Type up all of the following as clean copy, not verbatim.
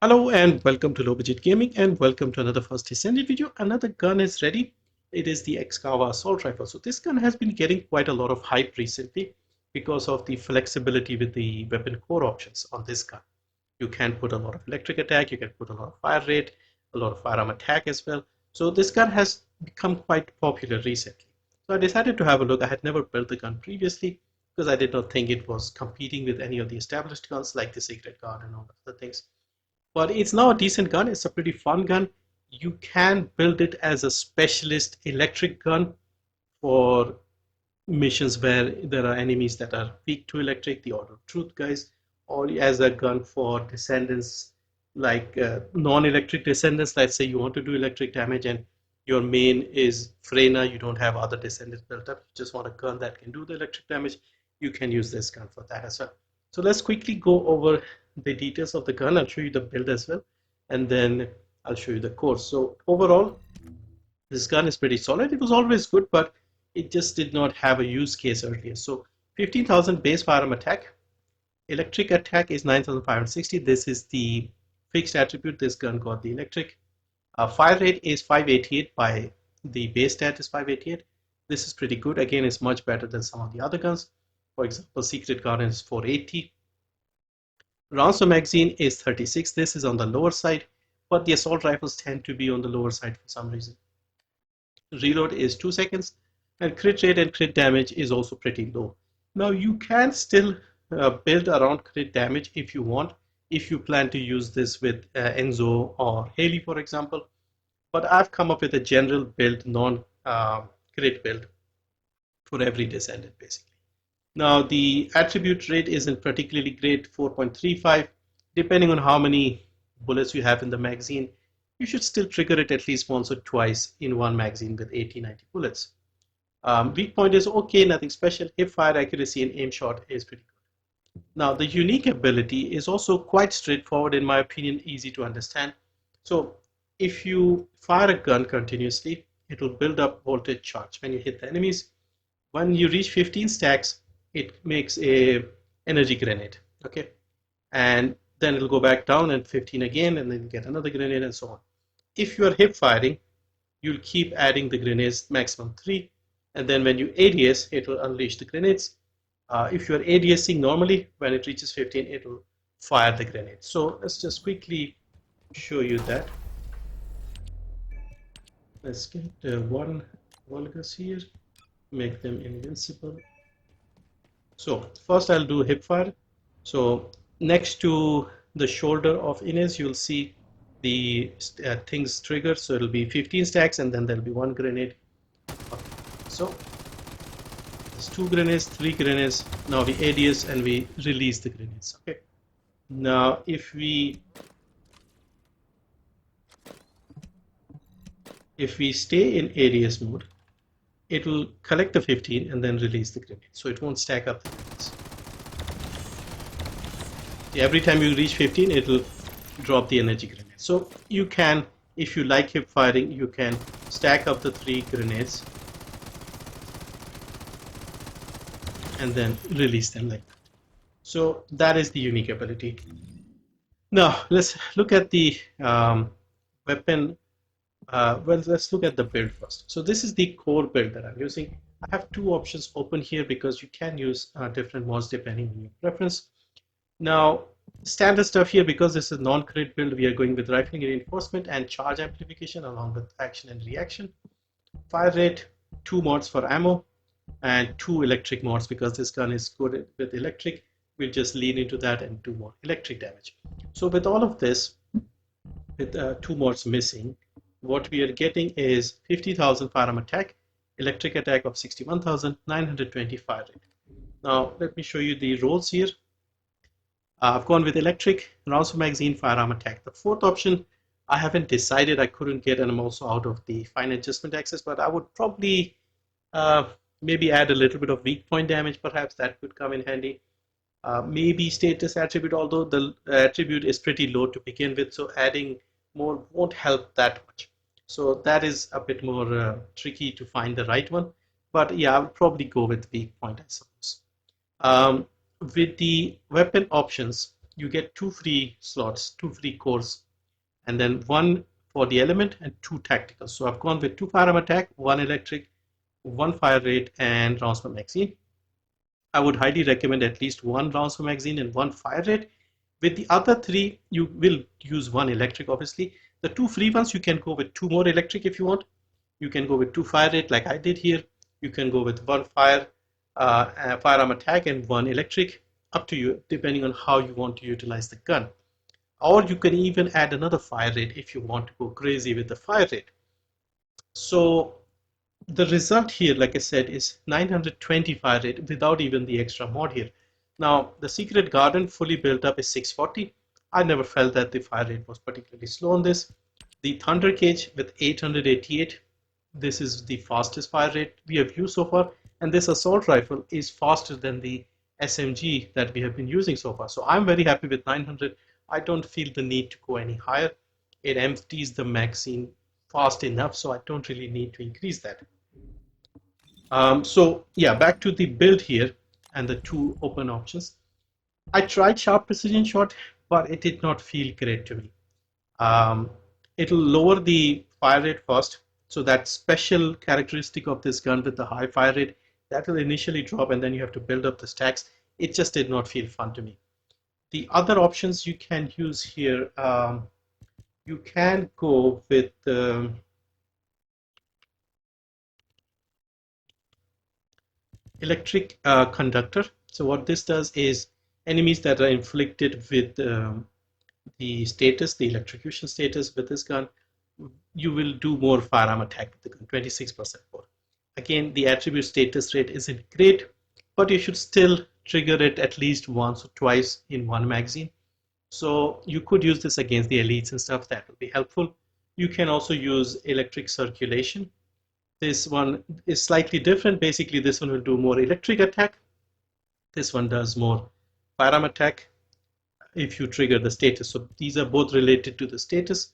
Hello and welcome to Low Budget Gaming and welcome to another first Descendant video. Another gun is ready. It is the EXCAVA assault rifle. So this gun has been getting quite a lot of hype recently because of the flexibility with the weapon core options on this gun. You can put a lot of electric attack, you can put a lot of fire rate, a lot of firearm attack as well. So this gun has become quite popular recently. So I decided to have a look. I had never built the gun previously because I did not think it was competing with any of the established guns like the Secret Guard and all other things. But it's now a decent gun. It's a pretty fun gun. You can build it as a specialist electric gun for missions where there are enemies that are weak to electric, the Order of Truth guys, or as a gun for descendants like non-electric descendants. Let's say you want to do electric damage and your main is Freyna, you don't have other descendants built up, you just want a gun that can do the electric damage, you can use this gun for that as well. So let's quickly go over the details of the gun. I'll show you the build as well, and then I'll show you the course. So overall, this gun is pretty solid. It was always good, but it just did not have a use case earlier. So 15,000 base firearm attack. Electric attack is 9,560. This is the fixed attribute. This gun got the electric. Fire rate is 588 by the base stat is 588. This is pretty good. Again, it's much better than some of the other guns. For example, Secret Guard is 480. Rounds per magazine is 36. This is on the lower side, but the assault rifles tend to be on the lower side for some reason. Reload is 2 seconds, and crit rate and crit damage is also pretty low. Now you can still build around crit damage if you want, if you plan to use this with Enzo or Haley, for example. But I've come up with a general build, non-crit build for every descendant, basically. Now the attribute rate isn't particularly great, 4.35. Depending on how many bullets you have in the magazine, you should still trigger it at least once or twice in one magazine with 80-90 bullets. Weak point is okay, nothing special. Hip fire accuracy and aim shot is pretty good. Now the unique ability is also quite straightforward, in my opinion, easy to understand. So if you fire a gun continuously, it will build up voltage charge when you hit the enemies. When you reach 15 stacks, it makes a energy grenade, okay, and then it'll go back down and 15 again, and then get another grenade and so on. If you are hip firing, you'll keep adding the grenades, maximum 3, and then when you ADS, it will unleash the grenades. If you are ADSing normally, when it reaches 15, it will fire the grenade. So let's just quickly show you that. Let's get one Vulgus here, make them invincible. So first I'll do hip fire. So next to the shoulder of Inez, you'll see the things trigger. So it'll be 15 stacks, and then there'll be one grenade. Okay. So there's 2 grenades, 3 grenades. Now we ADS and we release the grenades. Okay. Now if we stay in ADS mode, it will collect the 15 and then release the grenade, so it won't stack up the grenades. Every time you reach 15, it will drop the energy grenade. So you can, if you like hip firing, you can stack up the 3 grenades and then release them like that. So that is the unique ability. Now let's look at the weapon. Well, let's look at the build first. So this is the core build that I'm using. I have 2 options open here because you can use different mods depending on your preference. Now, standard stuff here, because this is non-crit build, we are going with rifling reinforcement and charge amplification along with action and reaction. Fire rate, 2 mods for ammo, and 2 electric mods because this gun is good with electric. We'll just lean into that and do more electric damage. So with all of this, with 2 mods missing, what we are getting is 50,000 firearm attack, electric attack of 61,000, 920 fire rate. Now let me show you the rolls here. I've gone with electric, rounds per magazine, firearm attack. The 4th option, I haven't decided. I couldn't get, and I'm also out of the fine adjustment access, but I would probably maybe add a little bit of weak point damage. Perhaps that could come in handy. Maybe status attribute, although the attribute is pretty low to begin with, so adding more won't help that much. So that is a bit more tricky to find the right one. But yeah, I would probably go with weak point, I suppose. With the weapon options, you get 2 free slots, 2 free cores, and then 1 for the element and 2 tactical. So I've gone with 2 firearm attack, 1 electric, 1 fire rate, and rounds per magazine. I would highly recommend at least 1 rounds per magazine and 1 fire rate. With the other 3, you will use 1 electric, obviously. The 2 free ones, you can go with 2 more electric if you want. You can go with 2 fire rate like I did here. You can go with 1 firearm attack and 1 electric, up to you, depending on how you want to utilize the gun. Or you can even add another fire rate if you want to go crazy with the fire rate. So the result here, like I said, is 920 fire rate without even the extra mod here. Now, the Secret Garden fully built up is 640. I never felt that the fire rate was particularly slow on this. The Thunder Cage with 888, this is the fastest fire rate we have used so far, and this assault rifle is faster than the SMG that we have been using so far. So I'm very happy with 900. I don't feel the need to go any higher. It empties the magazine fast enough, so I don't really need to increase that. So yeah, back to the build here and the 2 open options. I tried sharp precision shot, but it did not feel great to me. It'll lower the fire rate first, so that special characteristic of this gun with the high fire rate, that will initially drop and then you have to build up the stacks. It just did not feel fun to me. The other options you can use here, you can go with electric conductor. So what this does is enemies that are inflicted with the status, the electrocution status with this gun, you will do more firearm attack with the gun, 26% more. Again, the attribute status rate isn't great, but you should still trigger it at least once or twice in 1 magazine. So you could use this against the elites and stuff. That will be helpful. You can also use electric circulation. This one is slightly different. Basically, this one will do more electric attack. This one does more firearm attack if you trigger the status. So these are both related to the status.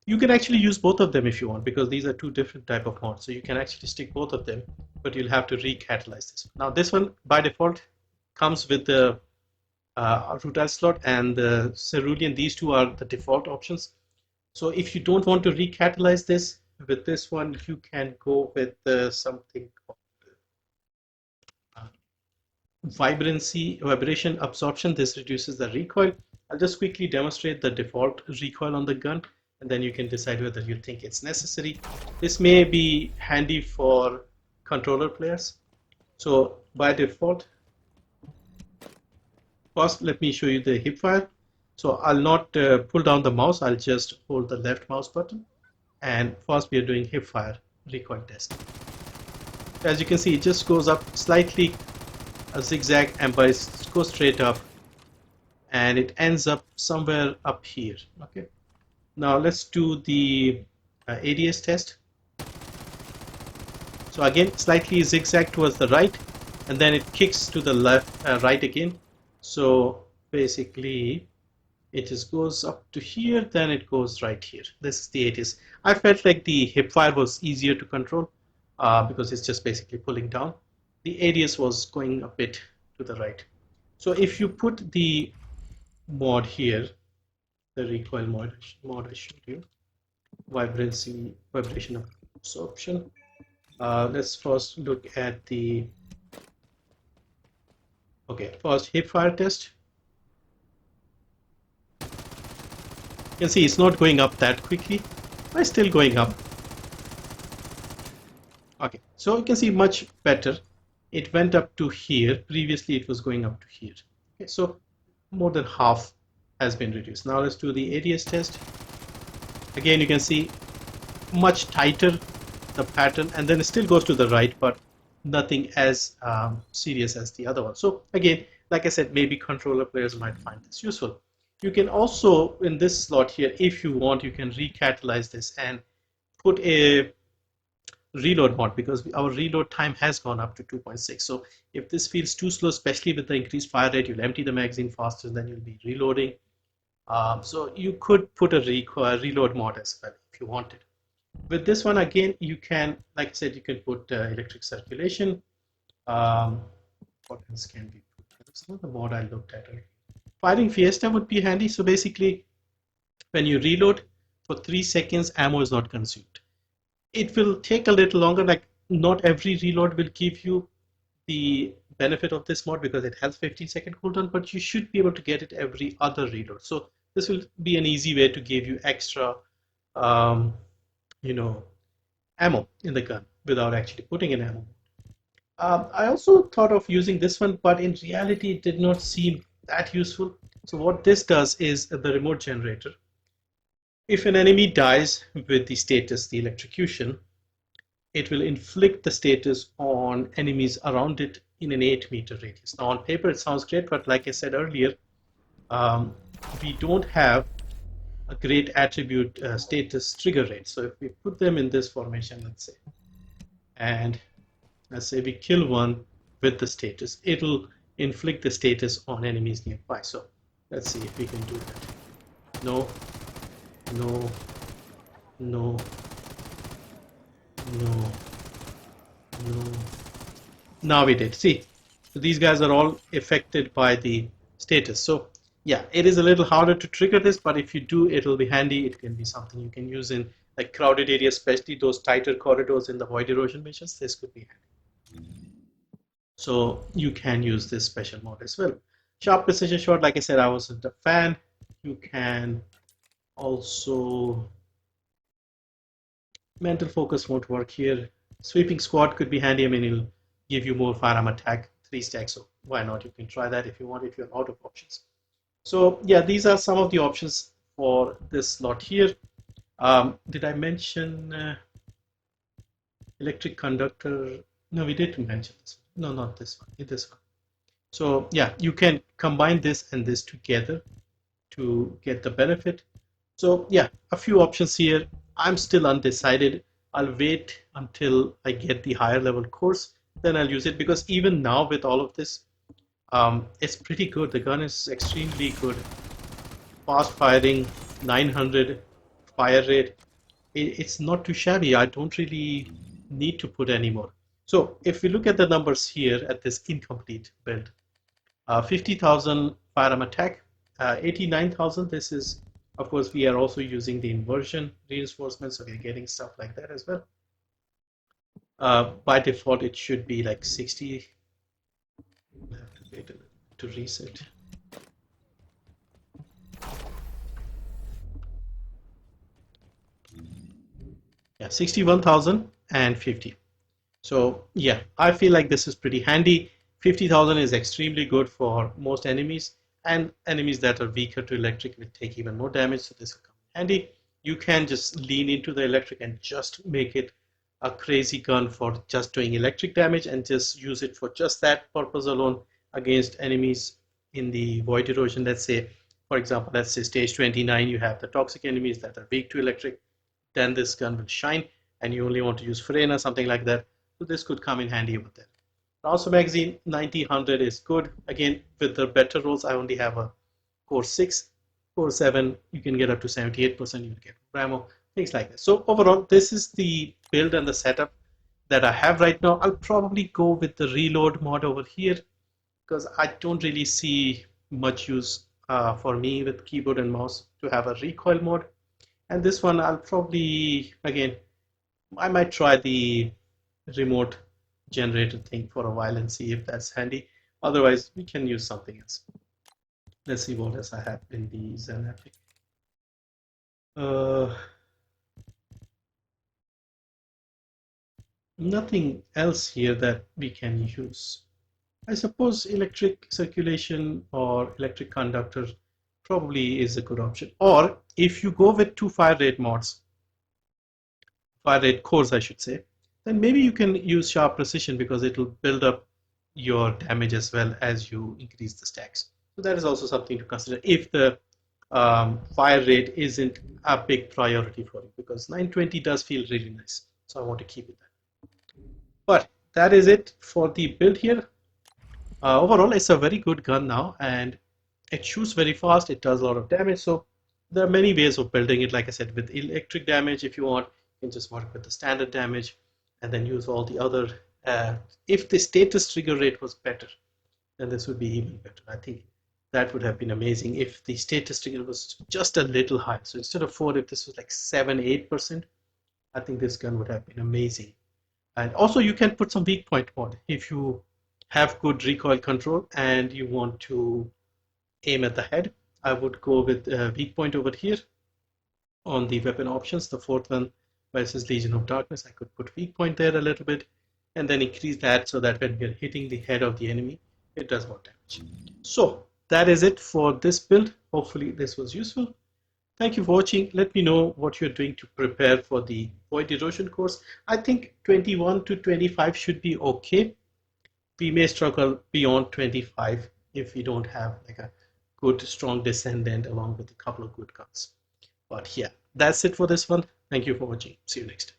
You can actually use both of them if you want, because these are 2 different type of mods. So you can actually stick both of them, but you'll have to recatalyze this. Now this one by default comes with the Rutile slot and the Cerulean. These 2 are the default options. So if you don't want to recatalyze this, with this one you can go with something called vibration absorption. This reduces the recoil. I'll just quickly demonstrate the default recoil on the gun, and then you can decide whether you think it's necessary. This may be handy for controller players. So by default, first let me show you the hipfire. So I'll not pull down the mouse, I'll just hold the left mouse button, and first we are doing hipfire recoil test. As you can see, it just goes up slightly, a zigzag, and goes straight up, and it ends up somewhere up here. Okay, now let's do the ADS test. So again, slightly zigzag towards the right, and then it kicks to the left, right again. So basically it just goes up to here, then it goes right here. This is the ADS. I felt like the hipfire was easier to control because it's just basically pulling down. The ADS was going a bit to the right. So if you put the mod here, the recoil mod I showed you, vibration absorption. Let's first look at the first hipfire test. You can see it's not going up that quickly, but it's still going up. Okay, so you can see much better. It went up to here. Previously it was going up to here. Okay, so more than half has been reduced. Now let's do the ADS test. Again, you can see much tighter the pattern, and then it still goes to the right, but nothing as serious as the other one. So again, like I said, maybe controller players might find this useful. You can also, in this slot here, if you want, you can recatalyze this and put a reload mod, because our reload time has gone up to 2.6. So if this feels too slow, especially with the increased fire rate, you'll empty the magazine faster than you'll be reloading. So you could put a reload mod as well if you wanted. With this one, again, you can, like I said, you can put electric circulation. What else can be put? That's not the mod I looked at. Firing Fiesta would be handy. So basically, when you reload for 3 seconds, ammo is not consumed. It will take a little longer, like not every reload will give you the benefit of this mod because it has 15-second cooldown, but you should be able to get it every other reload. So this will be an easy way to give you extra um, you know, ammo in the gun without actually putting in ammo. I also thought of using this one, but in reality it did not seem that useful. So what this does is the remote generator. If an enemy dies with the status, the electrocution, it will inflict the status on enemies around it in an 8-meter radius. Now on paper it sounds great, but like I said earlier, um, we don't have a great attribute status trigger rate. So if we put them in this formation, let's say, and let's say we kill one with the status, it'll inflict the status on enemies nearby. So let's see if we can do that. No, no, no, no, no. Now we did. See, so these guys are all affected by the status. So yeah, it is a little harder to trigger this, but if you do, it'll be handy. It can be something you can use in like crowded areas, especially those tighter corridors in the void erosion missions. This could be handy. So you can use this special mode as well. Sharp precision shot, like I said, I wasn't a fan. You can also, mental focus won't work here. Sweeping squad could be handy. I mean, it'll give you more firearm attack, 3 stacks, so why not? You can try that if you want, if you're out of options. So yeah, these are some of the options for this slot here. Did I mention electric conductor? No, we didn't mention this one. No, not this one, this one. So yeah, you can combine this and this together to get the benefit. So yeah, a few options here. I'm still undecided. I'll wait until I get the higher level course, then I'll use it, because even now with all of this, it's pretty good. The gun is extremely good. Fast firing, 900 fire rate. It's not too shabby. I don't really need to put any more. So if we look at the numbers here at this incomplete build, 50,000 firearm attack, 89,000. This is, of course, we are also using the inversion reinforcement, so we're getting stuff like that as well. By default, it should be like 60. I have to wait to reset. Yeah, 61,050. So yeah, I feel like this is pretty handy. 50,000 is extremely good for most enemies, and enemies that are weaker to electric will take even more damage, so this will come handy. You can just lean into the electric and just make it a crazy gun for just doing electric damage, and just use it for just that purpose alone against enemies in the void erosion. Let's say, for example, let's say stage 29, you have the toxic enemies that are weak to electric, then this gun will shine, and you only want to use Frena, something like that. So this could come in handy over there. Also magazine 90-100 is good. Again, with the better rolls, I only have a core 6, core 7, you can get up to 78%, you will get more ammo, things like that. So overall, this is the build and the setup that I have right now. I'll probably go with the reload mod over here, because I don't really see much use for me with keyboard and mouse to have a recoil mode. And this one, I'll probably, again, I might try the remote generator thing for a while and see if that's handy. Otherwise, we can use something else. Let's see what else I have in the Zen Epic. Nothing else here that we can use. I suppose electric circulation or electric conductor probably is a good option. Or if you go with 2 fire rate mods, fire rate cores, I should say, then maybe you can use sharp precision, because it will build up your damage as well as you increase the stacks. So that is also something to consider if the fire rate isn't a big priority for you, because 920 does feel really nice. So I want to keep it there. But that is it for the build here. Overall, it's a very good gun now, and it shoots very fast. It does a lot of damage. So there are many ways of building it. Like I said, with electric damage, if you want, you can just work with the standard damage and then use all the other. If the status trigger rate was better, then this would be even better. I think That would have been amazing if the statistic was just a little higher. So instead of 4, if this was like 7-8%, I think this gun would have been amazing. And also you can put some weak point mod if you have good recoil control and you want to aim at the head. I would go with weak point over here on the weapon options. The fourth one versus Legion of Darkness, I could put weak point there a little bit and then increase that so that when we're hitting the head of the enemy, it does more damage. So that is it for this build. Hopefully this was useful. Thank you for watching. Let me know what you're doing to prepare for the Void Erosion course. I think 21 to 25 should be okay. We may struggle beyond 25 if we don't have like a good strong Descendant along with a couple of good guns. But yeah, that's it for this one. Thank you for watching. See you next time.